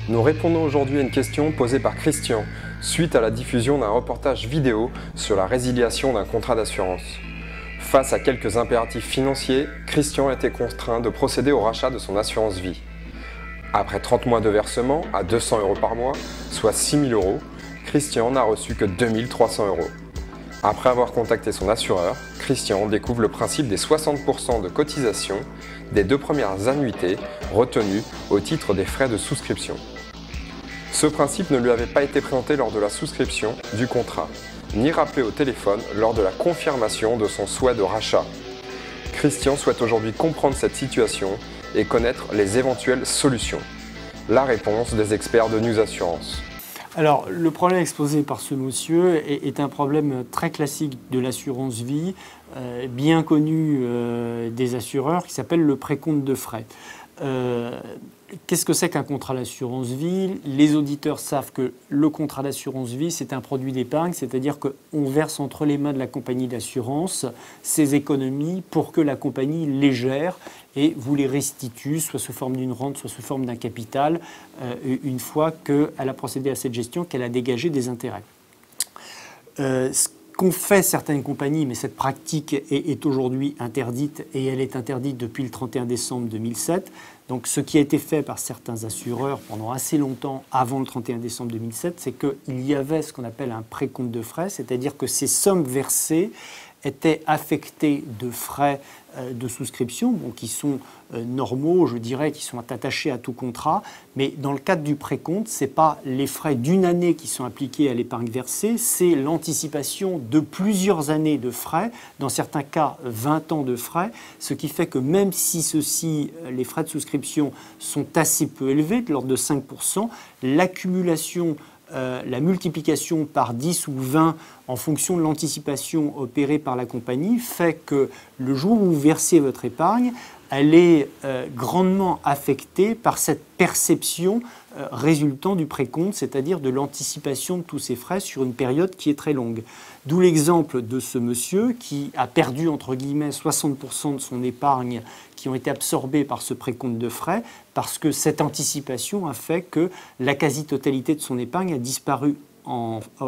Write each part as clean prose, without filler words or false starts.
Nous répondons aujourd'hui à une question posée par Christian suite à la diffusion d'un reportage vidéo sur la résiliation d'un contrat d'assurance. Face à quelques impératifs financiers, Christian a été contraint de procéder au rachat de son assurance vie. Après 30 mois de versement à 200 € par mois, soit 6 000 €, Christian n'a reçu que 2 300 €. Après avoir contacté son assureur, Christian découvre le principe des 60% de cotisation des 2 premières annuités retenues au titre des frais de souscription. Ce principe ne lui avait pas été présenté lors de la souscription du contrat, ni rappelé au téléphone lors de la confirmation de son souhait de rachat. Christian souhaite aujourd'hui comprendre cette situation et connaître les éventuelles solutions. La réponse des experts de News Assurance. Alors, le problème exposé par ce monsieur est un problème très classique de l'assurance vie, bien connu des assureurs, qui s'appelle le précompte de frais. Qu'est-ce que c'est qu'un contrat d'assurance vie? Les auditeurs savent que le contrat d'assurance vie, c'est un produit d'épargne, c'est-à-dire qu'on verse entre les mains de la compagnie d'assurance ses économies pour que la compagnie les gère et vous les restitue, soit sous forme d'une rente, soit sous forme d'un capital, une fois qu'elle a procédé à cette gestion, qu'elle a dégagé des intérêts. Ce qu'ont fait certaines compagnies, mais cette pratique est aujourd'hui interdite et elle est interdite depuis le 31 décembre 2007. Donc ce qui a été fait par certains assureurs pendant assez longtemps avant le 31 décembre 2007, c'est qu'il y avait ce qu'on appelle un précompte de frais, c'est-à-dire que ces sommes versées étaient affectées de frais de souscription, bon, qui sont normaux, je dirais, qui sont attachés à tout contrat. Mais dans le cadre du précompte, ce n'est pas les frais d'une année qui sont appliqués à l'épargne versée, c'est l'anticipation de plusieurs années de frais, dans certains cas 20 ans de frais, ce qui fait que même si les frais de souscription sont assez peu élevés, de l'ordre de 5%, l'accumulation la multiplication par 10 ou 20 en fonction de l'anticipation opérée par la compagnie fait que le jour où vous versez votre épargne, elle est grandement affectée par cette perception résultant du précompte, c'est-à-dire de l'anticipation de tous ces frais sur une période qui est très longue. D'où l'exemple de ce monsieur qui a perdu, entre guillemets, 60% de son épargne qui ont été absorbés par ce précompte de frais, parce que cette anticipation a fait que la quasi-totalité de son épargne a disparu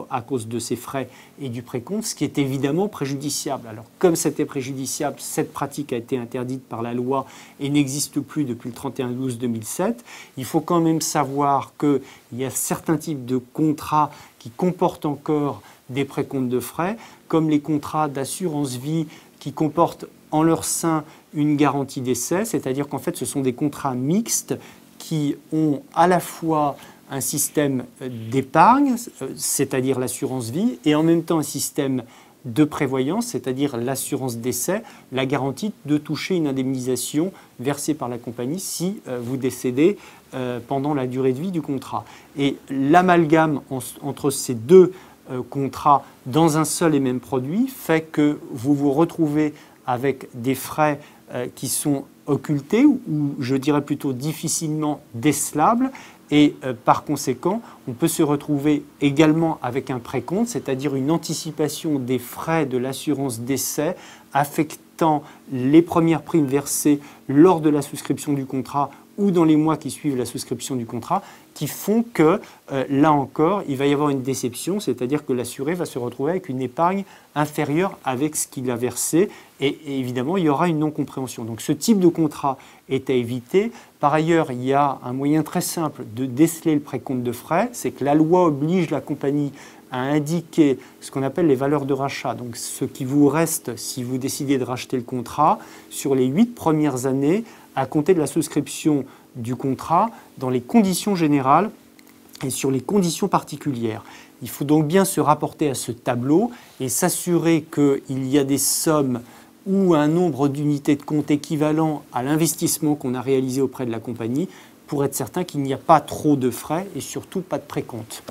à cause de ces frais et du précompte, ce qui est évidemment préjudiciable. Alors, comme c'était préjudiciable, cette pratique a été interdite par la loi et n'existe plus depuis le 31/12/2007. Il faut quand même savoir qu'il y a certains types de contrats qui comportent encore des précomptes de frais, comme les contrats d'assurance vie qui comportent en leur sein une garantie d'essai, c'est-à-dire qu'en fait, ce sont des contrats mixtes qui ont à la fois un système d'épargne, c'est-à-dire l'assurance vie, et en même temps un système de prévoyance, c'est-à-dire l'assurance décès, la garantie de toucher une indemnisation versée par la compagnie si vous décédez pendant la durée de vie du contrat. Et l'amalgame entre ces deux contrats dans un seul et même produit fait que vous vous retrouvez avec des frais qui sont occultés ou je dirais plutôt difficilement décelables. Et par conséquent, on peut se retrouver également avec un précompte, c'est-à-dire une anticipation des frais de l'assurance décès affectant les premières primes versées lors de la souscription du contrat ou dans les mois qui suivent la souscription du contrat, qui font que, là encore, il va y avoir une déception, c'est-à-dire que l'assuré va se retrouver avec une épargne inférieure avec ce qu'il a versé, et évidemment, il y aura une non-compréhension. Donc ce type de contrat est à éviter. Par ailleurs, il y a un moyen très simple de déceler le précompte de frais, c'est que la loi oblige la compagnie à indiquer ce qu'on appelle les valeurs de rachat, donc ce qui vous reste si vous décidez de racheter le contrat sur les 8 premières années à compter de la souscription du contrat dans les conditions générales et sur les conditions particulières. Il faut donc bien se rapporter à ce tableau et s'assurer qu'il y a des sommes ou un nombre d'unités de compte équivalent à l'investissement qu'on a réalisé auprès de la compagnie pour être certain qu'il n'y a pas trop de frais et surtout pas de précompte.